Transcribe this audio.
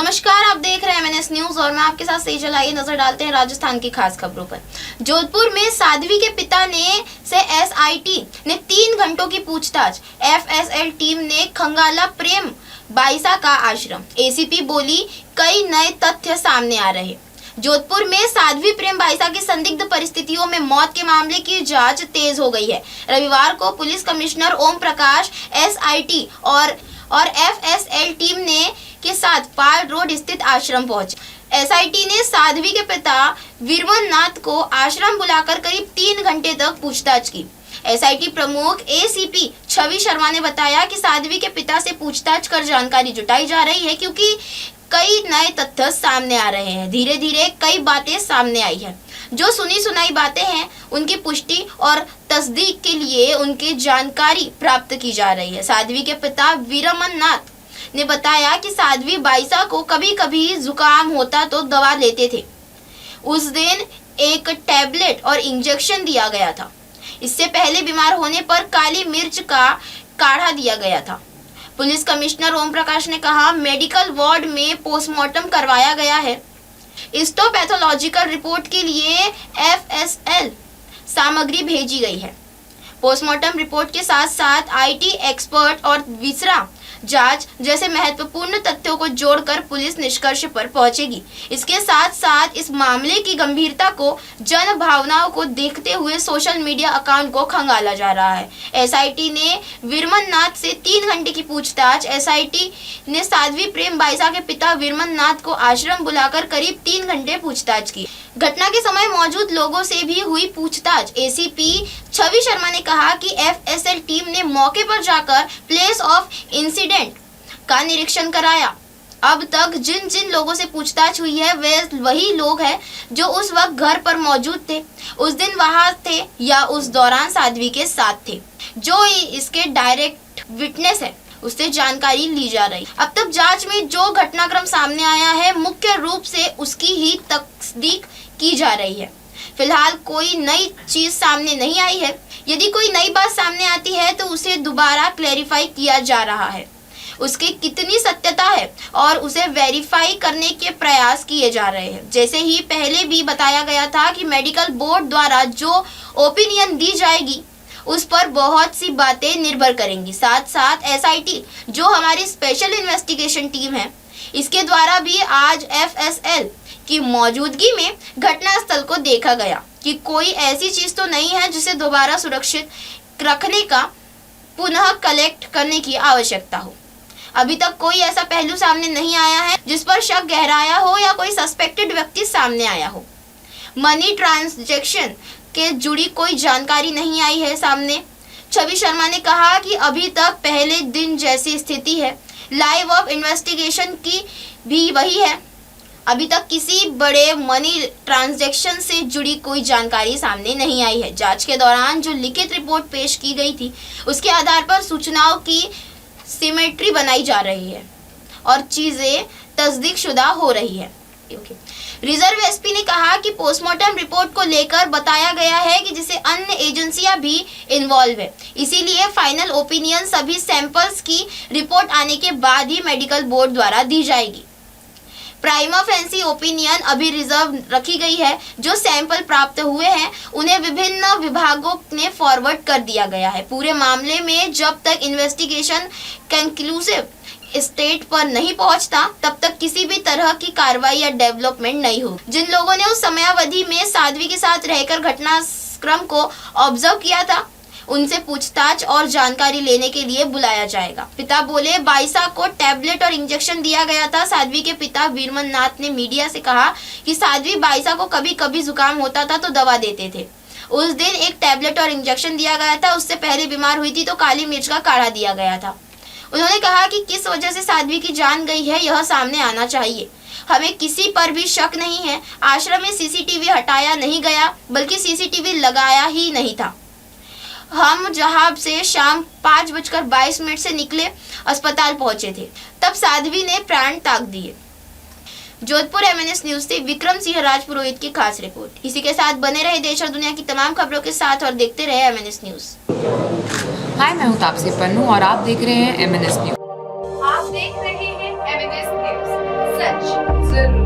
नमस्कार, आप देख रहे हैं MNS न्यूज और मैं आपके साथ सही चलाइए नजर डालते हैं राजस्थान की खास खबरों पर। जोधपुर में साध्वी के पिता ने से SIT ने 3 घंटों की पूछताछ। FSL टीम ने खंगाला प्रेम बाईसा का आश्रम। ACP बोली कई नए तथ्य सामने आ रहे। जोधपुर में साध्वी प्रेम बाईसा की संदिग्ध परिस्थितियों में मौत के मामले की जांच तेज हो गई है। रविवार को police commissioner Om Prakash SIT और FSL टीम के साथ पाल रोड स्थित आश्रम पहुंचे। SIT ने साध्वी के पिता वीरमन नाथ को आश्रम बुलाकर करीब 3 घंटे तक पूछताछ की। SIT प्रमुख ACP छवि शर्मा ने बताया कि साध्वी के पिता से पूछताछ कर जानकारी जुटाई जा रही है, क्योंकि कई नए तथ्य सामने आ रहे हैं। धीरे धीरे कई बातें सामने आई है। जो सुनी सुनाई बातें हैं उनकी पुष्टि और तस्दीक के लिए उनकी जानकारी प्राप्त की जा रही है। साध्वी के पिता वीरमन नाथ ने बताया कि साध्वी बाईसा को कभी कभी जुकाम होता तो दवा लेते थे। उस दिन एक टैबलेट और इंजेक्शन दिया गया था। इससे पहले बीमार होने पर काली मिर्च का काढ़ा दिया गया था। पुलिस कमिश्नर ओम प्रकाश ने कहा, मेडिकल वार्ड में पोस्टमार्टम करवाया गया है। हिस्टोपैथोलॉजिकल रिपोर्ट के लिए FSL सामग्री भेजी गई है। पोस्टमार्टम रिपोर्ट के साथ साथ IT एक्सपर्ट और विसरा जांच जैसे महत्वपूर्ण तथ्यों को जोड़कर पुलिस निष्कर्ष पर पहुंचेगी। इसके साथ साथ इस मामले की गंभीरता को जन भावनाओं को देखते हुए सोशल मीडिया अकाउंट को खंगाला जा रहा है। SIT ने वीरमन नाथ से 3 घंटे की पूछताछ। SIT ने साध्वी प्रेम बाईसा के पिता वीरमन नाथ को आश्रम बुलाकर करीब 3 घंटे पूछताछ की। घटना के समय मौजूद लोगों से भी हुई पूछताछ। ACP छवि शर्मा ने कहा कि FSL टीम ने मौके पर जाकर प्लेस ऑफ इंसिडेंट का निरीक्षण कराया। अब तक जिन जिन लोगों से पूछताछ हुई है वे वही लोग हैं जो उस वक्त घर पर मौजूद थे, उस दिन वहां थे या उस दौरान साध्वी के साथ थे। जो इसके डायरेक्ट विटनेस है उससे जानकारी ली जा रही। अब तक जांच में जो घटनाक्रम सामने आया है मुख्य रूप से उसकी ही तस्दीक की जा रही है। फिलहाल कोई नई चीज सामने नहीं आई है। यदि कोई नई बात सामने आती है तो उसे दोबारा क्लैरिफाई किया जा रहा है। उसकी कितनी सत्यता है और उसे वेरीफाई करने के प्रयास किए जा रहे हैं। जैसे ही पहले भी बताया गया था कि मेडिकल बोर्ड द्वारा जो ओपिनियन दी जाएगी उस पर बहुत सी बातें निर्भर करेंगी। साथ साथ SIT जो हमारी स्पेशल इन्वेस्टिगेशन टीम है, इसके द्वारा भी आज FSL की मौजूदगी में घटनास्थल को देखा गया कि कोई ऐसी चीज तो नहीं है जिसे दोबारा सुरक्षित रखने का पुनः कलेक्ट करने की आवश्यकता हो। अभी तक कोई ऐसा पहलू सामने नहीं आया है जिस पर शक गहराया हो या कोई सस्पेक्टेड व्यक्ति सामने आया हो। मनी ट्रांजैक्शन के जुड़ी कोई जानकारी नहीं आई है सामने। छवि शर्मा ने कहा कि अभी तक पहले दिन जैसी स्थिति है। लाइव ऑफ इन्वेस्टिगेशन की भी वही है। अभी तक किसी बड़े मनी ट्रांजैक्शन से जुड़ी कोई जानकारी सामने नहीं आई है। जांच के दौरान जो लिखित रिपोर्ट पेश की गई थी उसके आधार पर सूचनाओं की सिमेट्री बनाई जा रही है और चीजें तस्दीक शुदा हो रही है। रिजर्व SP ने कहा कि पोस्टमार्टम रिपोर्ट को लेकर बताया गया है कि जिसे अन्य एजेंसियां भी इन्वॉल्व है, इसीलिए फाइनल ओपिनियन सभी सैंपल्स की रिपोर्ट आने के बाद ही मेडिकल बोर्ड द्वारा दी जाएगी। प्राइमा फेंसी ओपिनियन अभी रिजर्व रखी गई है। जो सैंपल प्राप्त हुए हैं उन्हें विभिन्न विभागों ने फॉरवर्ड कर दिया गया है। पूरे मामले में जब तक इन्वेस्टिगेशन कंक्लूसिव स्टेट पर नहीं पहुंचता तब तक किसी भी तरह की कार्रवाई या डेवलपमेंट नहीं हो। जिन लोगों ने उस समयावधि में साध्वी के साथ रहकर घटनाक्रम को ऑब्जर्व किया था उनसे पूछताछ और जानकारी लेने के लिए बुलाया जाएगा। पिता बोले, बाईसा को टैबलेट और इंजेक्शन दिया गया था। साध्वी के पिता वीरमन नाथ ने मीडिया से कहा कि साध्वी बाईसा को कभी कभी जुकाम होता था तो दवा देते थे। उस दिन एक टैबलेट और इंजेक्शन दिया गया था। उससे पहले बीमार हुई थी तो काली मिर्च का काढ़ा दिया गया था। उन्होंने कहा कि किस वजह से साध्वी की जान गई है यह सामने आना चाहिए। हमें किसी पर भी शक नहीं है। आश्रम में CCTV हटाया नहीं गया बल्कि CCTV लगाया ही नहीं था। हम जहां से शाम 5:22 से निकले अस्पताल पहुंचे थे तब साध्वी ने प्राण त्याग दिए। जोधपुर MNS न्यूज से विक्रम सिंह राजपुरोहित की खास रिपोर्ट। इसी के साथ बने रहे देश और दुनिया की तमाम खबरों के साथ और देखते रहे MNS न्यूज। हाय, मैं हूं तापसी पन्नू और आप देख रहे हैं MNS न्यूज। आप देख रहे हैं MNS न्यूज, सच सर